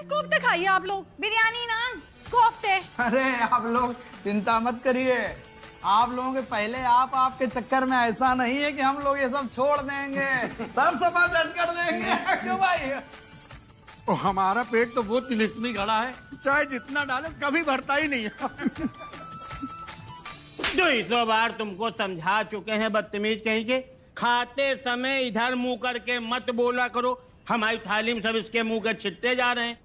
कोफ्ते खाइए आप लोग, बिरयानी नान कोफ्ते। अरे आप लोग चिंता मत करिए, आप लोगों के पहले आपके चक्कर में ऐसा नहीं है कि हम लोग ये सब छोड़ देंगे, सब सफा सेट कर देंगे। क्यों भाई? तो हमारा पेट तो वो तिलिस्मी खड़ा है, चाहे जितना डाले कभी भरता ही नहीं है। 200 बार तुमको समझा चुके हैं बदतमीज कहीं के, खाते समय इधर मुंह करके मत बोला करो। हमारी थाली में सब इसके मुंह के छिट्टे जा रहे हैं।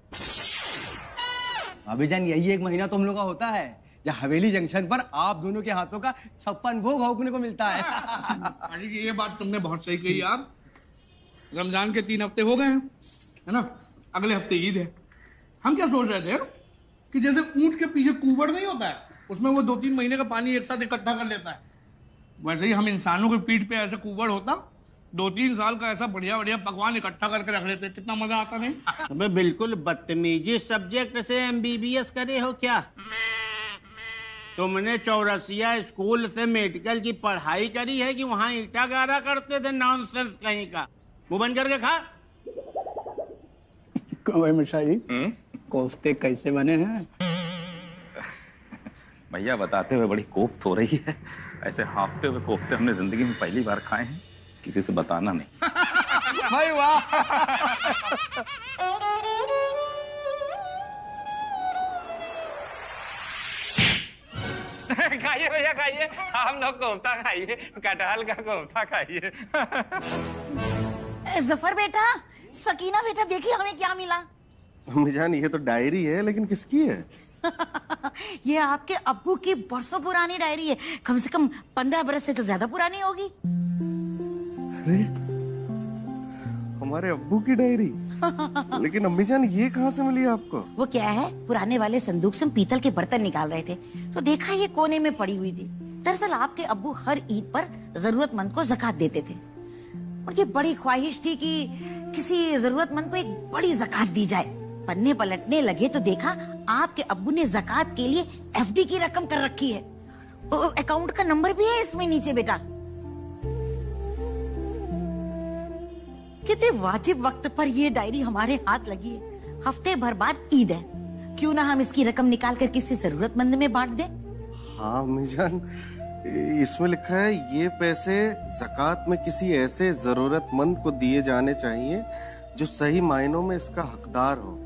अभिजान यही 1 महीना तुम लोग का होता है जब हवेली जंक्शन पर आप दोनों के हाथों का 56 भोग होने को मिलता है। अरे ये बात तुमने बहुत सही कही यार। रमजान के 3 हफ्ते हो गए हैं, है ना? अगले हफ्ते ईद है। हम क्या सोच रहे थे कि जैसे ऊंट के पीछे कुबड़ नहीं होता है, उसमें वो 2-3 महीने का पानी एक साथ इकट्ठा कर लेता है, वैसे ही हम इंसानों की पीठ पे ऐसे कुबड़ होता, 2-3 साल का ऐसा बढ़िया बढ़िया पकवान इकट्ठा करके रख लेते, कितना मजा आता नहीं? अबे बिल्कुल बदतमीजी सब्जेक्ट से MBBS करे हो क्या? तुमने चौरसिया स्कूल से मेडिकल की पढ़ाई करी है कि वहाँ ईटा गारा करते थे? नॉनसेंस कहीं का। मुंह बंद करके खा। भाई मिश्रा जी, कोफ्ते कैसे बने हैं? भैया बताते हुए बड़ी कोफ्त हो रही है। ऐसे हाफते हुए कोफ्ते हमने जिंदगी में पहली बार खाए हैं, किसी से बताना नहीं। भाई वाह। खाइए भैया खाइए, हम लोग कोफ्ता खाइए, कटहल का कोफ्ता खाइए। जफर बेटा, सकीना बेटा, देखिए हमें क्या मिला। अम्मी जान, ये तो डायरी है, लेकिन किसकी है? ये आपके अब्बू की बरसों पुरानी डायरी है, कम से कम 15 बरस से तो ज्यादा पुरानी होगी। अरे हमारे अब्बू की डायरी। लेकिन अम्मी जान, ये कहाँ से मिली आपको? वो क्या है, पुराने वाले संदूक से हम पीतल के बर्तन निकाल रहे थे तो देखा ये कोने में पड़ी हुई थी। दरअसल आपके अब्बू हर ईद पर जरूरतमंद को ज़कात देते थे। उनकी बड़ी ख्वाहिश थी कि किसी जरूरतमंद को एक बड़ी ज़कात दी जाए। पन्ने पलटने लगे तो देखा आपके अब्बू ने ज़कात के लिए FD की रकम कर रखी है। अकाउंट का नंबर भी है इसमें नीचे बेटा। कितने वाजिब वक्त पर ये डायरी हमारे हाथ लगी है। हफ्ते भर बाद ईद है, क्यों ना हम इसकी रकम निकाल कर किसी जरूरतमंद में बांट दें? हाँ अम्मी जान, इसमें लिखा है ये पैसे ज़कात में किसी ऐसे जरूरतमंद को दिए जाने चाहिए जो सही मायनों में इसका हकदार हो।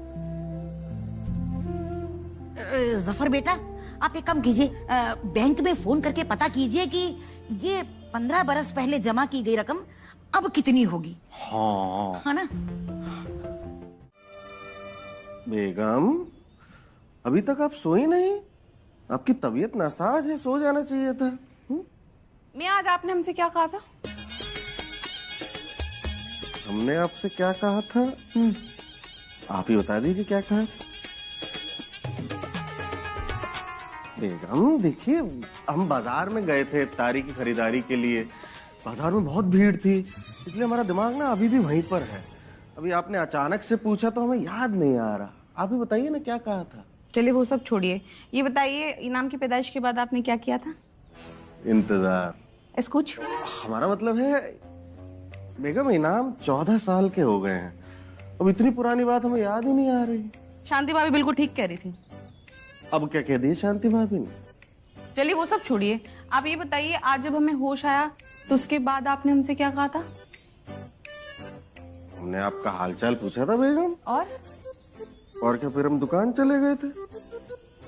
जफर बेटा, आप एक काम कीजिए, बैंक में फोन करके पता कीजिए कि ये 15 बरस पहले जमा की गई रकम अब कितनी होगी। हाँ है ना? बेगम, अभी तक आप सोई नहीं? आपकी तबीयत नासाज है, सो जाना चाहिए था। मैं आज आपने हमसे क्या कहा था? हमने आपसे क्या कहा था? आप ही बता दीजिए क्या कहा। बेगम देखिए, हम बाजार में गए थे इफ्तारी की खरीदारी के लिए। बाजार में बहुत भीड़ थी, इसलिए हमारा दिमाग ना अभी भी वहीं पर है। अभी आपने अचानक से पूछा तो हमें याद नहीं आ रहा। आप ही बताइए ना क्या कहा था। चलिए वो सब छोड़िए, ये बताइए इनाम की पैदाइश के बाद आपने क्या किया था? इंतजार। ऐसा कुछ? हमारा मतलब है बेगम, इनाम 14 साल के हो गए हैं। अब इतनी पुरानी बात हमें याद ही नहीं आ रही। शांति भाभी बिल्कुल ठीक कह रही थी। अब क्या कह दिए शांति भाभी ने? चलिए वो सब छोड़िए, आप ये बताइए आज जब हमें होश आया तो उसके बाद आपने हमसे क्या कहा था? हमने आपका हालचाल पूछा था बेगम। और क्या फिर हम दुकान चले गए थे?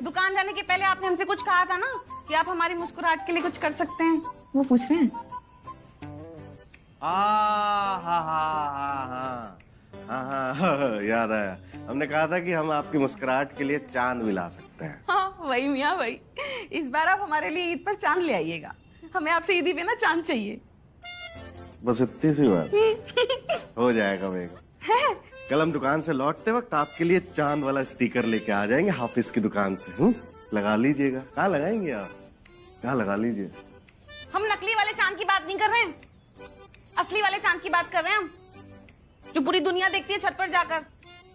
दुकान जाने के पहले आपने हमसे कुछ कहा था ना कि आप हमारी मुस्कुराहट के लिए कुछ कर सकते हैं, वो पूछ रहे हैं। हाँ, याद आया। हमने कहा था कि हम आपकी मुस्कुराहट के लिए चांद भी ला सकते हैं। हाँ वही मियाँ वही। इस बार आप हमारे लिए ईद पर चांद ले आइएगा, हमें आपसे ईदी पे ना चांद चाहिए। बस इतनी सी बात हो जाएगा बेगम। कल हम दुकान से लौटते वक्त आपके लिए चांद वाला स्टिकर लेके आ जाएंगे हाफिज की दुकान से। लगा लीजिएगा। कहाँ लगाएंगे आप? कहाँ लगा लीजिए। हम नकली वाले चांद की बात नहीं कर रहे हैं, असली वाले चांद की बात कर रहे हैं हम, जो पूरी दुनिया देखती है छत पर जाकर।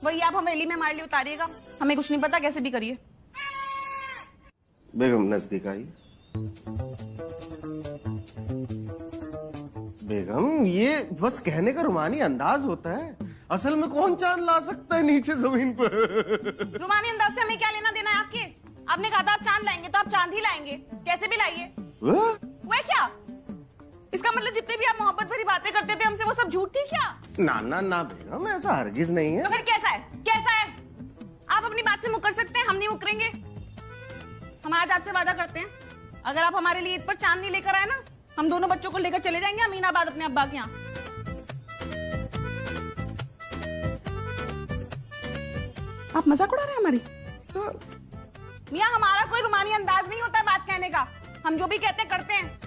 वही आप हवेली में हमारे लिए उतारिएगा, हमें कुछ नहीं पता, कैसे भी करिए। बेगम नजदीक आई। बेगम, ये बस कहने का रुमानी अंदाज होता है। असल में कौन चांद ला सकता है नीचे जमीन पर? रुमानी अंदाज से हमें क्या लेना देना है आपके? आपने कहा था आप चांद लाएंगे तो आप चांद ही लाएंगे, कैसे भी लाइए। वो क्या? इसका मतलब जितनी भी आप मोहब्बत भरी बातें करते थे हमसे वो सब झूठ थी क्या? ना ना ना बेगम, ऐसा हरगिज नहीं है। तो फिर कैसा है? कैसा है? आप अपनी बात से मुकर सकते हैं, हम नहीं मुकरेंगे। हम आज आपसे वादा करते हैं, अगर आप हमारे लिए ईद पर चांद नहीं लेकर आए ना, हम दोनों बच्चों को लेकर चले जाएंगे अमीनाबाद अपने अब्बा के यहाँ। आप मजाक उड़ा रहे हैं हमारी? मियाँ हमारा कोई रुमानी अंदाज नहीं होता है बात कहने का, हम जो भी कहते करते हैं।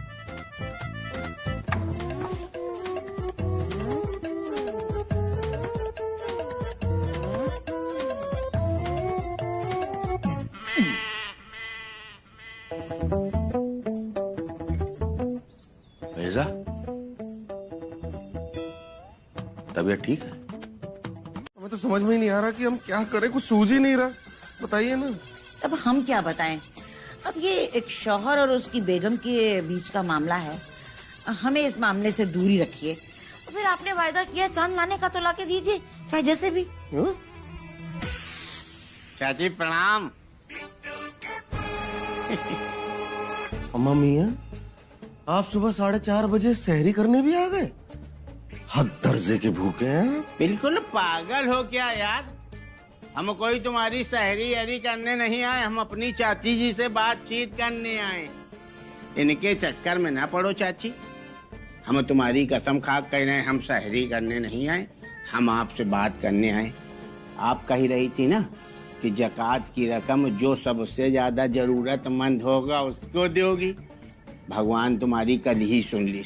मिर्जा, तबीयत ठीक है? हमें तो समझ में ही नहीं आ रहा कि हम क्या करें, कुछ सूझ ही नहीं रहा। बताइए ना। अब हम क्या बताएं? अब ये एक शौहर और उसकी बेगम के बीच का मामला है, हमें इस मामले से दूरी रखिए। फिर आपने वायदा किया चांद लाने का तो लाके दीजिए, चाहे जैसे भी। चाची प्रणाम। अम्मा मियाँ, आप सुबह 4:30 बजे सहरी करने भी आ गए? हद दर्जे के भूखे हैं। बिल्कुल पागल हो क्या यार, हम कोई तुम्हारी सहरी अरी करने नहीं आए, हम अपनी चाची जी से बातचीत करने आए। इनके चक्कर में ना पड़ो चाची, हम तुम्हारी कसम खा कह रहे हैं, हम सहरी करने नहीं आए, हम आपसे बात करने आए। आप कही रही थी ना कि जकात की रकम जो सबसे ज्यादा जरूरतमंद होगा उसको दोगी। भगवान तुम्हारी कल ही सुन ली।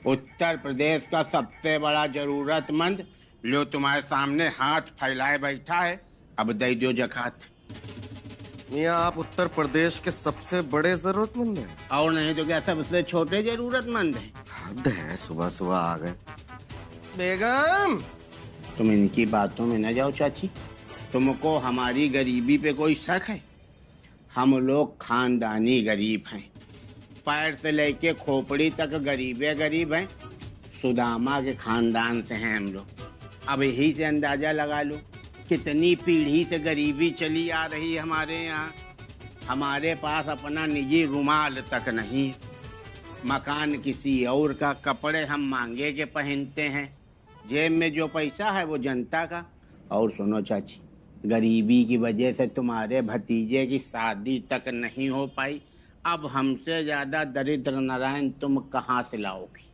उत्तर प्रदेश का सबसे बड़ा जरूरतमंद लो तुम्हारे सामने हाथ फैलाए बैठा है, अब दे दो जकात। मियाँ, आप उत्तर प्रदेश के सबसे बड़े जरूरतमंद हैं। और नहीं तो क्या सबसे छोटे जरूरतमंद हैं। हद है, सुबह सुबह आ गए। बेगम, तुम इनकी बातों में न जाओ चाची, तुमको हमारी गरीबी पे कोई शक है? हम लोग खानदानी गरीब हैं, पैर से लेके खोपड़ी तक गरीबे गरीब हैं। सुदामा के खानदान से हैं हम लोग। अब यही से अंदाजा लगा लो कितनी पीढ़ी से गरीबी चली आ रही है हमारे यहाँ। हमारे पास अपना निजी रुमाल तक नहीं, मकान किसी और का, कपड़े हम मांगे के पहनते हैं, जेब में जो पैसा है वो जनता का। और सुनो चाची, गरीबी की वजह से तुम्हारे भतीजे की शादी तक नहीं हो पाई, अब हमसे ज्यादा दरिद्र नारायण तुम कहाँ से लाओगी?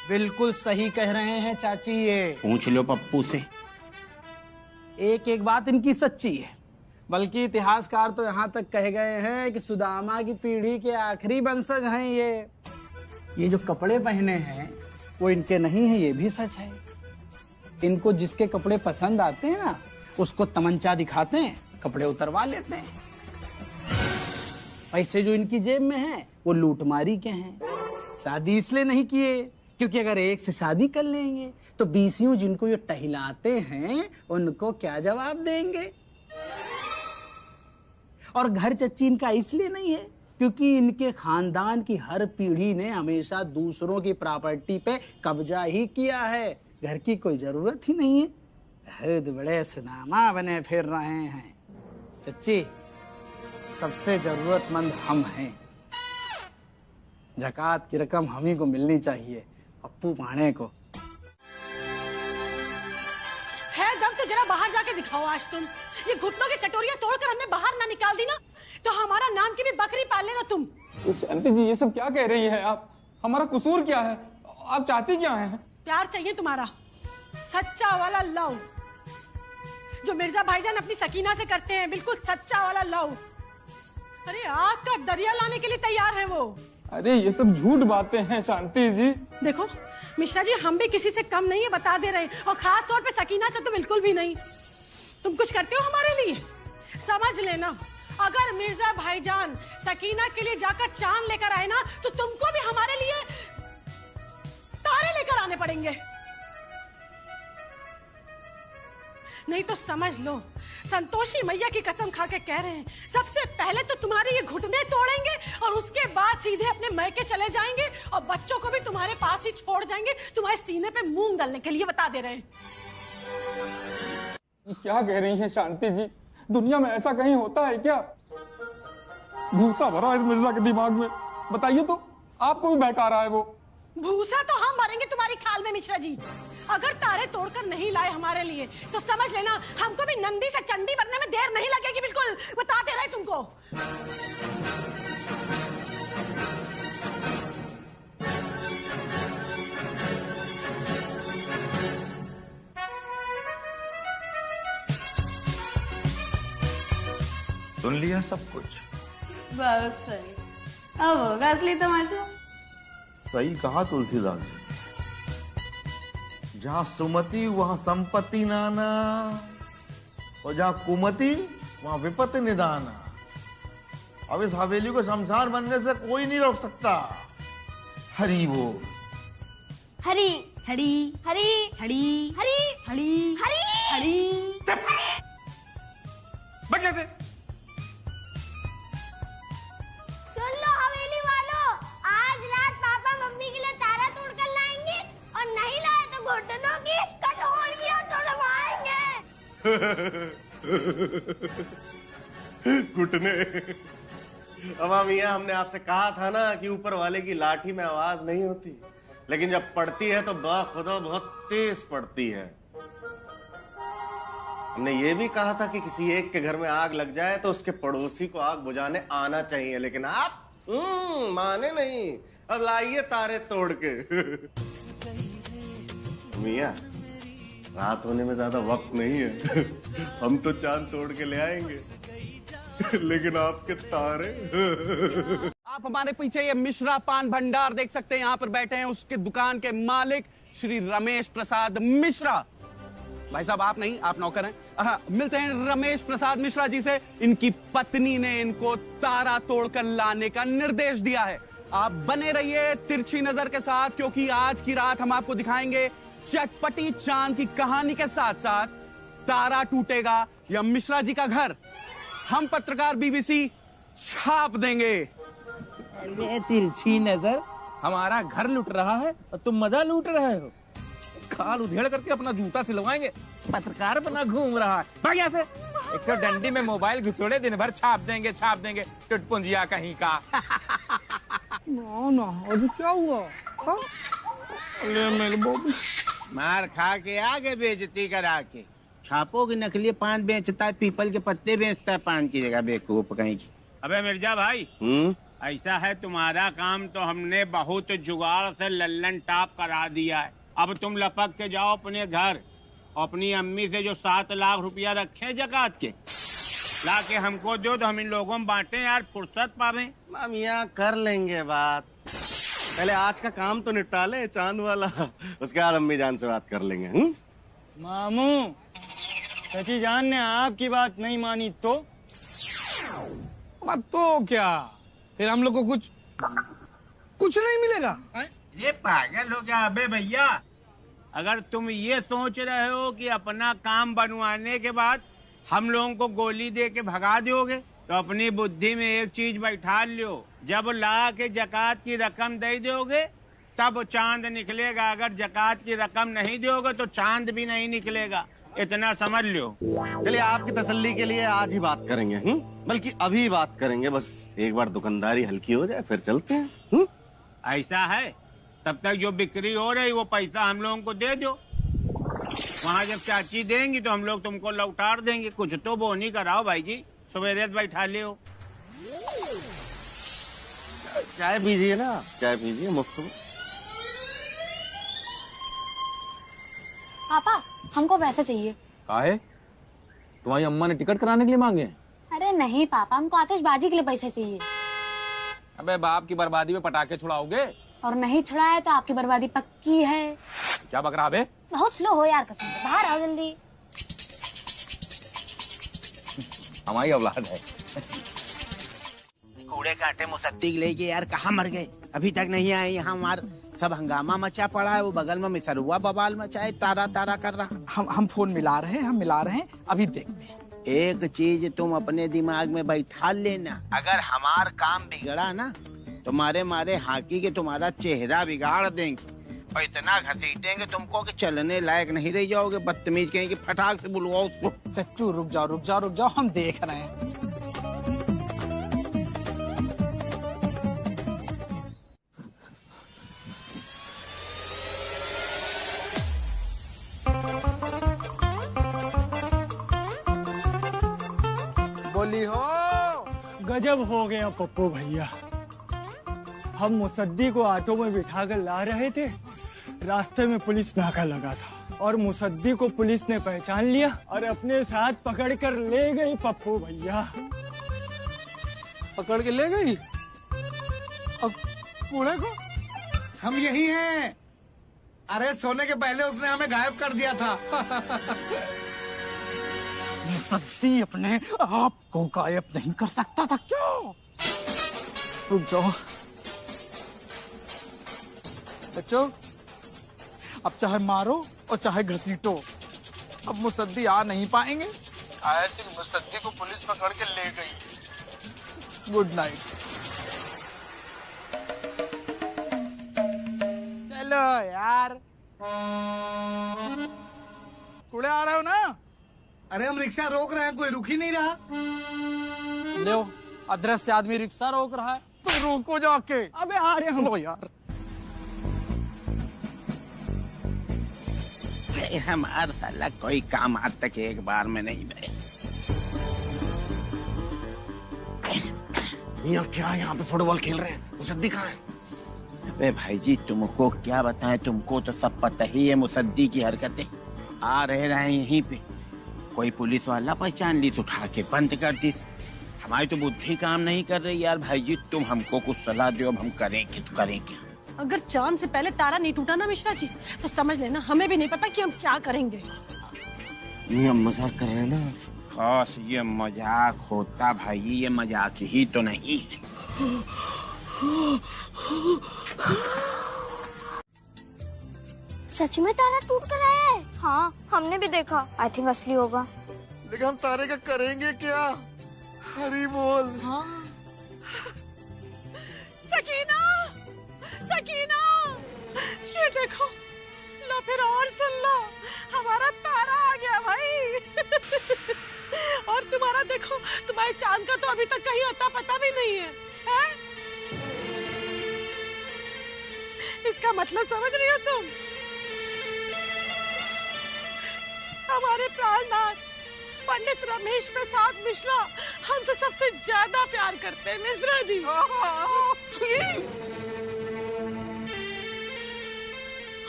बिल्कुल सही कह रहे हैं चाची, ये पूछ लो पप्पू से। एक एक बात इनकी सच्ची है, बल्कि इतिहासकार तो यहाँ तक कह गए हैं कि सुदामा की पीढ़ी के आखिरी वंशज हैं ये जो कपड़े पहने हैं वो इनके नहीं है, ये भी सच है। इनको जिसके कपड़े पसंद आते हैं ना, उसको तमंचा दिखाते हैं, कपड़े उतरवा लेते हैं। पैसे जो इनकी जेब में हैं वो लूटमारी के हैं। शादी इसलिए नहीं किए क्योंकि अगर एक से शादी कर लेंगे तो बीसियों जिनको ये टहलाते हैं उनको क्या जवाब देंगे। और घर चच्ची इनका इसलिए नहीं है क्योंकि इनके खानदान की हर पीढ़ी ने हमेशा दूसरों की प्रॉपर्टी पे कब्जा ही किया है, घर की कोई जरूरत ही नहीं है। बहुत बड़े सुदामा बने फिर रहे हैं। चच्ची, सबसे जरूरतमंद हम हैं, ज़कात की रकम हम ही को मिलनी चाहिए, पप्पू पाने को। है दम तो जरा बाहर जाके दिखाओ आज तुम। ये घुटनों की कटोरियां तोड़कर हमें बाहर ना निकाल दी ना तो हमारा नाम की भी बकरी पाल लेना तुम। शांति जी, ये सब क्या कह रही है आप? हमारा कसूर क्या है? आप चाहती क्या हैं? प्यार चाहिए तुम्हारा, सच्चा वाला लव, जो मिर्जा भाईजान अपनी सकीना से करते हैं, बिल्कुल सच्चा वाला लव। अरे आग का दरिया लाने के लिए तैयार है वो। अरे ये सब झूठ बातें हैं शांति जी। देखो मिश्रा जी, हम भी किसी से कम नहीं है, बता दे रहे हैं, और खास तौर पे सकीना से तो बिल्कुल भी नहीं। तुम कुछ करते हो हमारे लिए, समझ लेना। अगर मिर्जा भाईजान सकीना के लिए जाकर चांद लेकर आए ना तो तुमको भी हमारे लिए तारे लेकर आने पड़ेंगे। नहीं तो समझ लो, संतोषी मैया की कसम खा के कह रहे हैं, सबसे पहले तो तुम्हारे ये घुटने तोड़ेंगे और उसके बाद सीधे अपने मैके चले जाएंगे और बच्चों को भी तुम्हारे पास ही छोड़ जाएंगे, तुम्हारे सीने पे मूंग डालने के लिए, बता दे रहे हैं। क्या कह रही हैं शांति जी? दुनिया में ऐसा कहीं होता है क्या? भूसा भरा इस मिर्जा के दिमाग में। बताइए तो, आपको भी बहका रहा है वो। भूसा तो हम भरेंगे तुम्हारी खाल में मिश्रा जी। अगर तारे तोड़कर नहीं लाए हमारे लिए तो समझ लेना हमको भी नंदी से चंडी बनने में देर नहीं लगेगी, बिल्कुल बता दे रहे तुमको। सुन लिया सब कुछ? बहुत सही। अब होगा असली तमाशा। सही कहा तुलसीदास जी। जहां सुमति वहां संपत्ति नाना, और जहां कुमति वहां विपत्ति निदाना। अब इस हवेली को शमशान बनने से कोई नहीं रोक सकता। हरि बोल। हरी हरी हरी हरी हरी हरी हरी हरी। बच्चे से सुन लो हवेली वालों, आज रात पापा मम्मी के लिए तारा तोड़ कर लाएंगे और नहीं लाए तो घुटनों की कटोरियां तोड़वाएंगे। घुटने। अम्मा मियां, हमने आपसे कहा था ना कि ऊपर वाले की लाठी में आवाज नहीं होती, लेकिन जब पड़ती है तो बाखुदा बहुत तेज पड़ती है। हमने ये भी कहा था कि किसी एक के घर में आग लग जाए तो उसके पड़ोसी को आग बुझाने आना चाहिए, लेकिन आप माने नहीं। अब लाइए तारे तोड़ के। मियां, रात होने में ज्यादा वक्त नहीं है। हम तो चांद तोड़ के ले आएंगे, लेकिन आपके तारे। आप हमारे पीछे ये मिश्रा पान भंडार देख सकते हैं, यहाँ पर बैठे हैं उसके दुकान के मालिक श्री रमेश प्रसाद मिश्रा। भाई साहब आप नहीं, आप नौकर हैं। मिलते हैं रमेश प्रसाद मिश्रा जी से। इनकी पत्नी ने इनको तारा तोड़कर लाने का निर्देश दिया है। आप बने रहिए तिरछी नजर के साथ, क्योंकि आज की रात हम आपको दिखाएंगे चटपटी चांद की कहानी के साथ साथ तारा टूटेगा या मिश्रा जी का घर हम पत्रकार बीबीसी छाप देंगे। अरे तिरछी नजर, हमारा घर लूट रहा है और तुम मजा लूट रहे हो। खाल उधेड़ करके अपना जूता सिलवाएंगे, पत्रकार बना घूम रहा है। भाग यहाँ से। एक तो डंडी में मोबाइल घुसोड़े, दिन भर छाप देंगे टुटपुंजिया कहीं का। ना अभी क्या हुआ? अरे मेरे बाबू, मार खा के आगे बेइज्जती करा के। छापो की नकली पान बेचता है, पीपल के पत्ते बेचता है पान की जगह, बेवकूफ कहीं की। अबे मिर्जा भाई, ऐसा है तुम्हारा काम तो हमने बहुत जुगाड़ से लल्लन टाप करा दिया है। अब तुम लपक के जाओ अपने घर, अपनी अम्मी से जो 7 लाख रुपया रखे जकात के ला के हमको दो, तो हम इन लोगों में बांटे यार, फुर्सत पावे। मियां कर लेंगे बात, पहले आज का काम तो निपटा ले चांद वाला, उसके बाद अम्मी जान से बात कर लेंगे। मामू, चाची जान ने आपकी बात नहीं मानी तो? तो क्या फिर हम लोग को कुछ नहीं मिलेगा? ये पागल हो गया। अबे भैया, अगर तुम ये सोच रहे हो कि अपना काम बनवाने के बाद हम लोगों को गोली दे के भगा दोगे, तो अपनी बुद्धि में एक चीज बैठा लो, जब ला के जकात की रकम दे दोगे तब चांद निकलेगा। अगर जकात की रकम नहीं दोगे तो चांद भी नहीं निकलेगा, इतना समझ लो। चलिए आपकी तसल्ली के लिए आज ही बात करेंगे, बल्कि अभी बात करेंगे। बस एक बार दुकानदारी हल्की हो जाए फिर चलते हैं। ऐसा है, तब तक जो बिक्री हो रही वो पैसा हम लोगों को दे दो। वहाँ जब चाची देंगी तो हम लोग तुमको लौटा देंगे। कुछ तो बोनी कराओ भाई जी, सवेरे बैठा लियो। चाय पीजिए ना, चाय पीजिए मुफ्त में। पापा, हमको पैसे चाहिए। काहे? तुम्हारी अम्मा ने टिकट कराने के लिए मांगे? अरे नहीं पापा, हमको आतिशबाजी के लिए पैसे चाहिए। अबे बाप की बर्बादी में पटाखे छुड़ाओगे? और नहीं छुड़ाए तो आपकी बर्बादी पक्की है। क्या बक रहा बे? बहुत स्लो हो यार, कसम से। बाहर आओ जल्दी। हमारी औलाद है। कूड़े काटे मुसद्दी लेके यार कहाँ मर गए, अभी तक नहीं आए यहाँ। हमारे सब हंगामा मचा पड़ा है, वो बगल में मिसरुआ बवाल मचाए तारा तारा कर रहा। हम फोन मिला रहे हैं, अभी देखते हैं। एक चीज तुम अपने दिमाग में बैठा लेना, अगर हमार काम बिगड़ा ना तो मारे मारे हाकी के तुम्हारा चेहरा बिगाड़ देंगे और इतना घसीटेंगे तुमको कि चलने लायक नहीं रह जाओगे। बदतमीज कहेंगे, फटाक से बुलवाओ उसको। चच्चू रुक जाओ, हम देख रहे हैं। बोली हो। गजब हो गया पप्पू भैया। हम मुसद्दी को ऑटो में बिठाकर ला रहे थे, रास्ते में पुलिस नाका लगा था और मुसद्दी को पुलिस ने पहचान लिया और अपने साथ पकड़ कर ले गई पप्पू भैया। पकड़ के ले गई? और कूड़े को? हम यही हैं। अरे सोने के पहले उसने हमें गायब कर दिया था। मुसद्दी अपने आप को गायब नहीं कर सकता था क्या? रुक जाओ बच्चों, अब चाहे मारो और चाहे घसीटो, अब मुसद्दी आ नहीं पाएंगे। ऐसे मुसद्दी को पुलिस पकड़ के ले गई। Good night. चलो यार, कूड़े आ रहे हो ना? अरे हम रिक्शा रोक रहे हैं, कोई रुक ही नहीं रहा। लो, अदृश्य आदमी रिक्शा रोक रहा है, तो रोको जाके। अबे आ रहे हम। लो यार, हमारा साला कोई काम आज तक एक बार में नहीं गए। मियां क्या यहाँ पे फुटबॉल खेल रहे हैं? मुसद्दी कहाँ है? अबे भाई जी तुमको क्या बताएं, तुमको तो सब पता ही है मुसद्दी की हरकतें। आ रहे यहीं पे कोई पुलिस वाला पहचान ली, उठा के बंद कर दी। हमारी तो बुद्धि काम नहीं कर रही यार। भाई जी तुम हमको कुछ सलाह दो, अब हम करें तो करें क्या? अगर चांद से पहले तारा नहीं टूटा ना मिश्रा जी, तो समझ लेना हमें भी नहीं पता कि हम क्या करेंगे। मियां मजाक कर रहे हैं ना? खास ये मजाक होता भाई, ये मजाक ही तो नहीं है। सच में तारा टूट कर आया है? हाँ, हमने भी देखा। आई थिंक असली होगा। लेकिन हम तारे का करेंगे क्या? हरी बोल। हाँ। सकीना, सकीना, ये देखो, लो फिर और सुन लो, हमारा तारा आ गया भाई। और तुम्हारा देखो, तुम्हारे चांद का तो अभी तक कहीं अता पता भी नहीं है, हैं? इसका मतलब समझ रही हो तुम? हमारे प्राणनाथ पंडित रमेश प्रसाद मिश्रा हमसे सबसे ज्यादा प्यार करते हैं मिश्रा जी।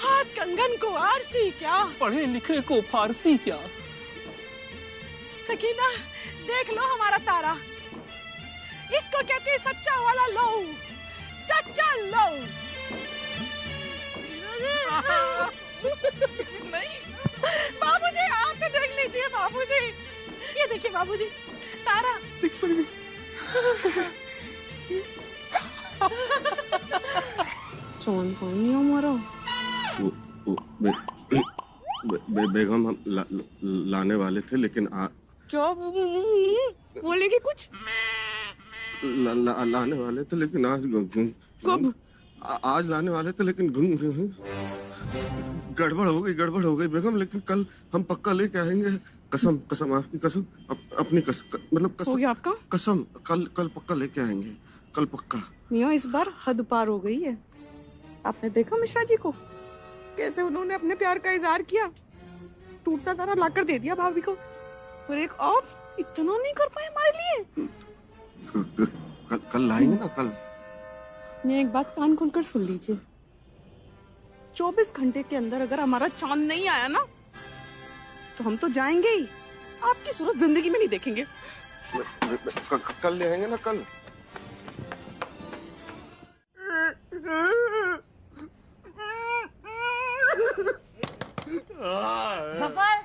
हाथ कंगन को आरसी क्या, पढ़े लिखे को फारसी क्या। सकीना देख लो हमारा तारा, इसको कहते हैं सच्चा वाला लहू, सच्चा लहू। नहीं बाबूजी, आप तो देख लीजिए बाबूजी, ये देखिए बाबूजी तारा। चौन पानी हमारा। बेगम हम लाने वाले थे लेकिन क्या बोलेगी कुछ? लाने वाले थे लेकिन आज कब? आज लाने वाले थे लेकिन गड़बड़ हो गई बेगम। लेकिन कल हम पक्का लेके आएंगे। कसम आपकी कसम, अपनी मतलब कसम। हो गया आपका? कसम, कल पक्का लेके आएंगे, कल पक्का। मियां इस बार हद पार हो गई है। आपने देखा मिश्रा जी को, कैसे उन्होंने अपने प्यार का इजहार किया। टूटता तारा लाकर दे दिया भाभी को, और एक और इतना नहीं कर पाए हमारे लिए। कल लाएंगे ना, कल। मैं एक बात कान खोलकर सुन लीजिए, 24 घंटे के अंदर अगर हमारा चांद नहीं आया ना, तो हम तो जाएंगे ही, आपकी सूरत जिंदगी में नहीं देखेंगे। कल ले आएंगे ना, कल। जफर,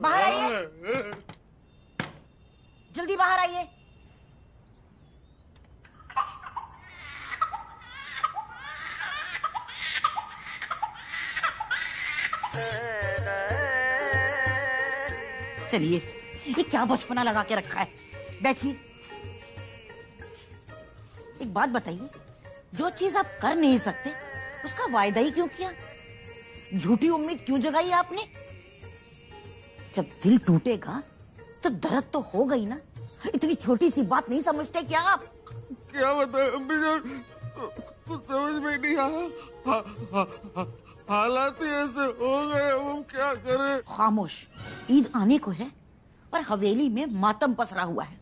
बाहर आइए, जल्दी बाहर आइए। चलिए, ये क्या बचपना लगा के रखा है। बैठिए। एक बात बताइए, जो चीज आप कर नहीं सकते उसका वायदा ही क्यों किया? झूठी उम्मीद क्यों जगाई आपने? जब दिल टूटेगा तो दर्द तो होगा ही ना। इतनी छोटी सी बात नहीं समझते क्या आप? क्या बताएं अम्मी जान, कुछ समझ में नहीं आया। हालात ही ऐसे हो गए, हम क्या करें? खामोश। ईद आने को है और हवेली में मातम पसरा हुआ है।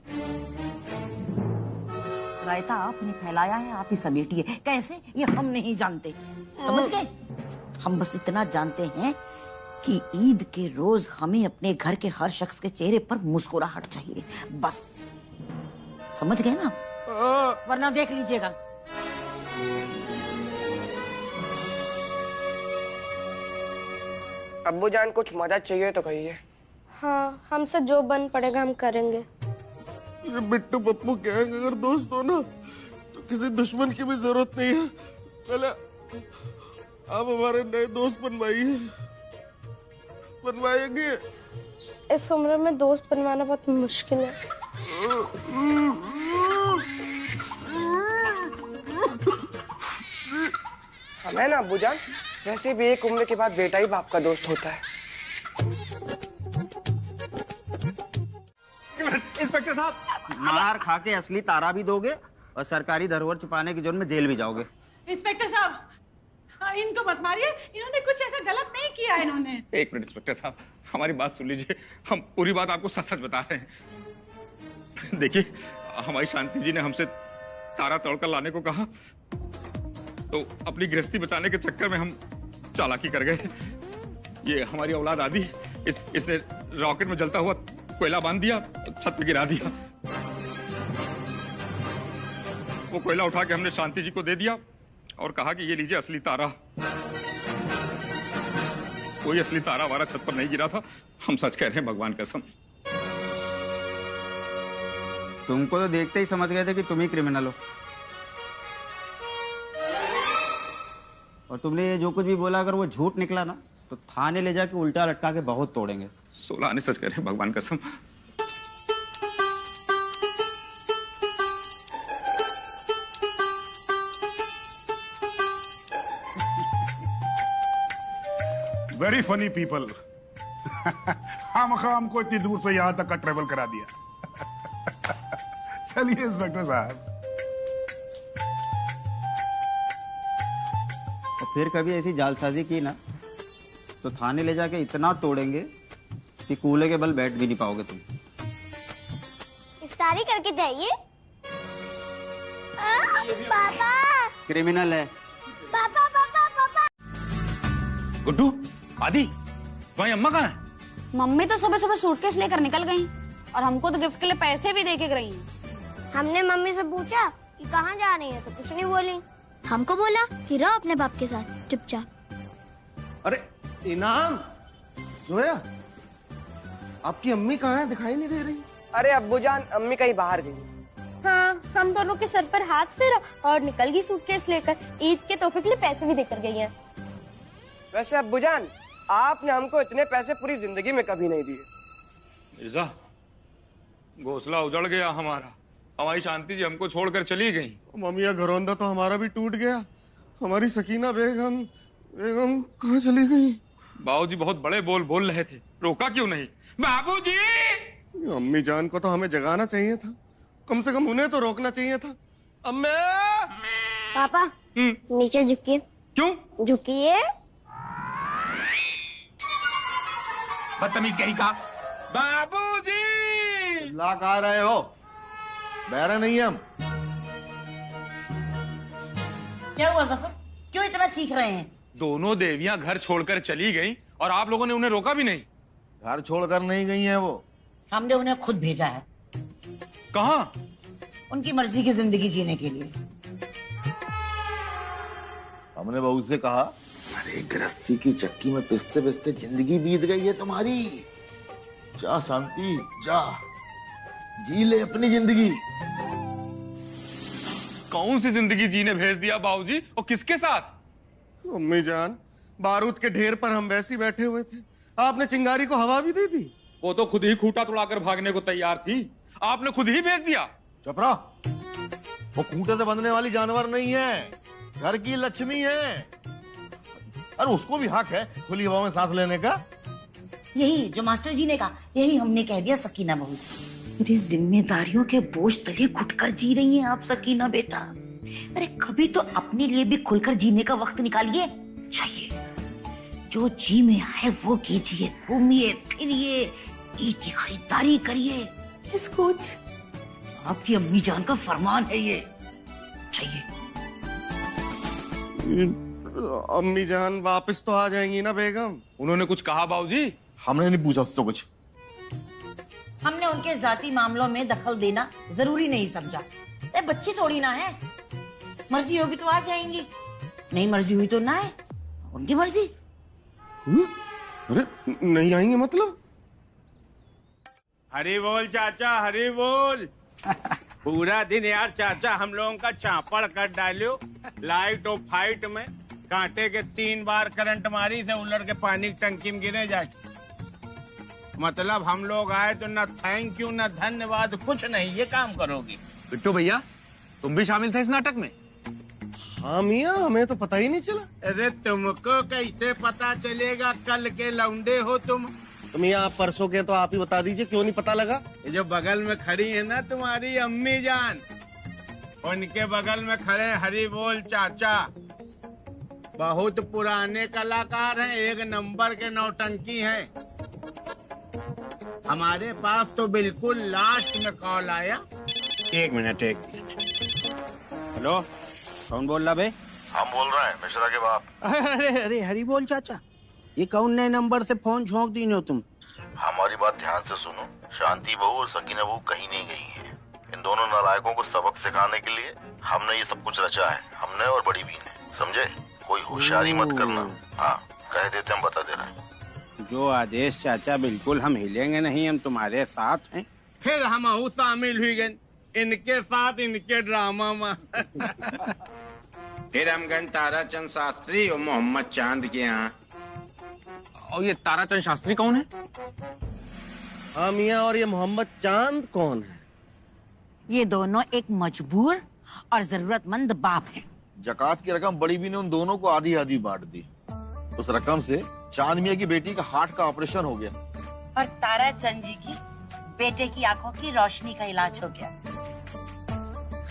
रायता आपने फैलाया है, आप ही समेटिए। कैसे, ये हम नहीं जानते। समझ गए? हम बस इतना जानते हैं कि ईद के रोज हमें अपने घर के हर शख्स के चेहरे पर मुस्कुराहट चाहिए, बस। समझ गए ना? वरना देख लीजिएगा। अब्बू जान, कुछ मदद चाहिए तो कहिए। हाँ, हमसे जो बन पड़ेगा हम करेंगे। बिट्टू पप्पू गैंग अगर दोस्त हो ना तो किसी दुश्मन की भी जरूरत नहीं है। पहले आप हमारे नए दोस्त बनवाएंगे। इस उम्र में दोस्त बनवाना बहुत मुश्किल है। हमें ना अब्बू जान, वैसे भी एक उम्र के बाद बेटा ही बाप का दोस्त होता है। इंस्पेक्टर साहब, मार खा के असली तारा भी दोगे और सरकारी धरोहर छुपाने के जुर्म में जेल भी जाओगे। इंस्पेक्टर साहब, इनको मत मारिए, इन्होंने कुछ ऐसा गलत नहीं किया। इन्होंने एक मिनट इंस्पेक्टर साहब, हमारी बात सुन लीजिए। हम पूरी बात आपको सच सच बता रहे हैं। देखिए, हमारी शांति जी ने हमसे तारा तोड़कर लाने को कहा, तो अपनी गृहस्थी बचाने के चक्कर में हम चालाकी कर गए। ये हमारी औलाद आदि, इसने रॉकेट में जलता हुआ कोयला बांध दिया, छत पे गिरा दिया। वो कोयला उठा के हमने शांति जी को दे दिया और कहा कि ये लीजिए असली तारा। कोई असली तारा हमारा छत पर नहीं गिरा था, हम सच कह रहे हैं भगवान कसम। तुमको तो देखते ही समझ गए थे कि तुम ही क्रिमिनल हो। और तुमने ये जो कुछ भी बोला, अगर वो झूठ निकला ना तो थाने ले जाके उल्टा लटका के बहुत तोड़ेंगे। 16 आने सच कह रहे हैं भगवान कसम। Very funny people. हमको इतनी दूर से यहां तक का ट्रेवल करा दिया। चलिए इंस्पेक्टर साहब। और फिर कभी ऐसी जालसाजी की ना तो थाने ले जाके इतना तोड़ेंगे कि कूले के बल बैठ भी नहीं पाओगे तुम। इफ्तारी करके जाइए। पापा, क्रिमिनल है। पापा, पापा, पापा। गुड्डू, आदि, तुम्हारी अम्मा कहाँ है? मम्मी तो सुबह सुबह सूटकेस लेकर निकल गई और हमको तो गिफ्ट के लिए पैसे भी दे के गई हैं। हमने मम्मी से पूछा कि कहाँ जा रही है तो कुछ नहीं बोली। हमको बोला कि रहो अपने बाप के साथ चुपचाप। अरे इनाम, जोया, आपकी अम्मी कहाँ है? दिखाई नहीं दे रही। अरे अब्बू जान, अम्मी कहीं बाहर गई। हाँ, हम दोनों के सर पर हाथ फेरा और निकल गई सूटकेस लेकर। ईद के तोहफे के लिए पैसे भी देकर गई है। वैसे अब्बू जान, आपने हमको इतने पैसे पूरी जिंदगी में कभी नहीं दिए। मिर्जा, घोंसला उजड़ गया हमारा। हमारी शांति जी हमको छोड़कर चली गई। ममिया घरौंदा तो हमारा भी टूट गया। हमारी सकीना बेगम कहाँ चली गई? बाबूजी बहुत बड़े बोल बोल रहे थे, रोका क्यों नहीं? बाबूजी! अम्मी जान को तो हमें जगाना चाहिए था, कम से कम उन्हें तो रोकना चाहिए था। अम्मे! पापा, नीचे झुकिए। क्यों? झुकिए। बदतमीज कहीं का। बाबूजी! ला कहा रहे हो? बहरा नहीं हम। क्या हुआ जफर, क्यों इतना चीख रहे हैं? दोनों देवियां घर छोड़कर चली गईं और आप लोगों ने उन्हें रोका भी नहीं। घर छोड़कर नहीं गई हैं वो, हमने उन्हें खुद भेजा है। कहाँ? उनकी मर्जी की जिंदगी जीने के लिए। हमने बहू से कहा, अरे गृहस्थी की चक्की में पिसते पिसते जिंदगी बीत गई है तुम्हारी। जा शांति, जा जी ले अपनी जिंदगी। कौन सी जिंदगी जीने भेज दिया बाबूजी, और किसके साथ? अम्मी जान, बारूद के ढेर पर हम वैसे ही बैठे हुए थे, आपने चिंगारी को हवा भी दे दी। वो तो खुद ही खूंटा तोड़ाकर भागने को तैयार थी, आपने खुद ही भेज दिया। चुप रहो, वो खूंटे से बंधने वाली जानवर नहीं है, घर की लक्ष्मी है। अरे उसको भी हक है खुली हवा में सांस लेने का। यही जो मास्टर जी ने कहा, यही हमने कह दिया सकीना बहू से। मेरी जिम्मेदारियों के बोझ तले घुटकर जी रही हैं आप सकीना बेटा। अरे कभी तो अपने लिए भी खुलकर जीने का वक्त निकालिए। चाहिए जो जी में है वो कीजिए, घूमिए फिरिए, ईद की खरीदारी करिए, इसको आपकी अम्मी जान का फरमान है ये। चाहिए अम्मी जान वापस तो आ जाएंगी ना बेगम? उन्होंने कुछ कहा बाबूजी? हमने नहीं पूछा उससे कुछ। हमने उनके जाती मामलों में दखल देना जरूरी नहीं समझा। अरे बच्ची थोड़ी ना है, मर्जी होगी तो आ जाएंगी, नहीं मर्जी हुई तो ना है, उनकी मर्जी। अरे नहीं आएंगे मतलब? हरी बोल चाचा, हरी बोल। पूरा दिन यार चाचा हम लोगों का चापड़ कर डालो। लाइट और फाइट में कांटे के 3 बार करंट मारी से उलट के पानी की टंकी में गिरे जाके। मतलब हम लोग आए तो न थैंक यू न धन्यवाद, कुछ नहीं, ये काम करोगी। बिट्टू भैया तुम भी शामिल थे इस नाटक में? हाँ मियाँ, हमें तो पता ही नहीं चला। अरे तुमको कैसे पता चलेगा, कल के लौंडे हो तुम। मियाँ आप परसों के, तो आप ही बता दीजिए क्यों नहीं पता लगा? ये जो बगल में खड़ी है ना तुम्हारी अम्मी जान, उनके बगल में खड़े हरी बोल चाचा, बहुत पुराने कलाकार हैं, 1 नंबर के नौटंकी हैं। हमारे पास तो बिल्कुल लास्ट में कॉल आया। 1 मिनट। हेलो, कौन बोल रहा बे? हम बोल रहे हैं, मिश्रा के बाप। अरे अरे हरी बोल चाचा, ये कौन नए नंबर से फोन झोंक दी हो तुम? हमारी बात ध्यान से सुनो, शांति बहू और सकीना बहू कहीं नहीं गई हैं। इन दोनों नालायकों को सबक सिखाने के लिए हमने ये सब कुछ रचा है, हमने और बड़ी बी ने, समझे? कोई होशियारी मत करना। हाँ कह देते, हम बता दे रहे हैं। जो आदेश चाचा, बिल्कुल हम हिलेंगे नहीं, हम तुम्हारे साथ हैं। फिर हम शामिल हुई गए इनके साथ, इनके ड्रामा में। फिर हम गए ताराचंद शास्त्री और मोहम्मद चांद के यहाँ। और ये ताराचंद शास्त्री कौन है? हाँ मियाँ, और ये मोहम्मद चांद कौन है? ये दोनों एक मजबूर और जरूरतमंद बाप है। जकात की रकम बड़ी बी ने उन दोनों को आधी आधी बांट दी। उस रकम से चांद मियाँ की बेटी का हार्ट का ऑपरेशन हो गया और ताराचंद जी की बेटे की आंखों की रोशनी का इलाज हो गया।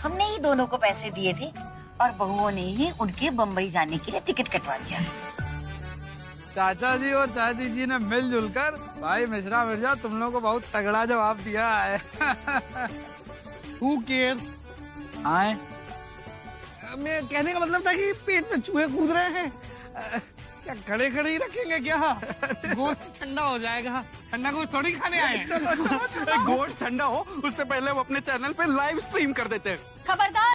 हमने ही दोनों को पैसे दिए थे और बहुओं ने ही उनके बम्बई जाने के लिए टिकट कटवा दिया। चाचा जी और चाची जी ने मिलजुल कर भाई मिश्रा मिर्जा तुम लोगों को बहुत तगड़ा जवाब दिया है। Who cares? आए मैं कहने का मतलब था कि पेट में चूहे कूद रहे हैं, क्या खड़े खड़े ही रखेंगे क्या? गोश्त ठंडा हो जाएगा, ठंडा गोश्त थोड़ी खाने आए हैं। गोश्त ठंडा हो उससे पहले हम अपने चैनल पे लाइव स्ट्रीम कर देते हैं। खबरदार।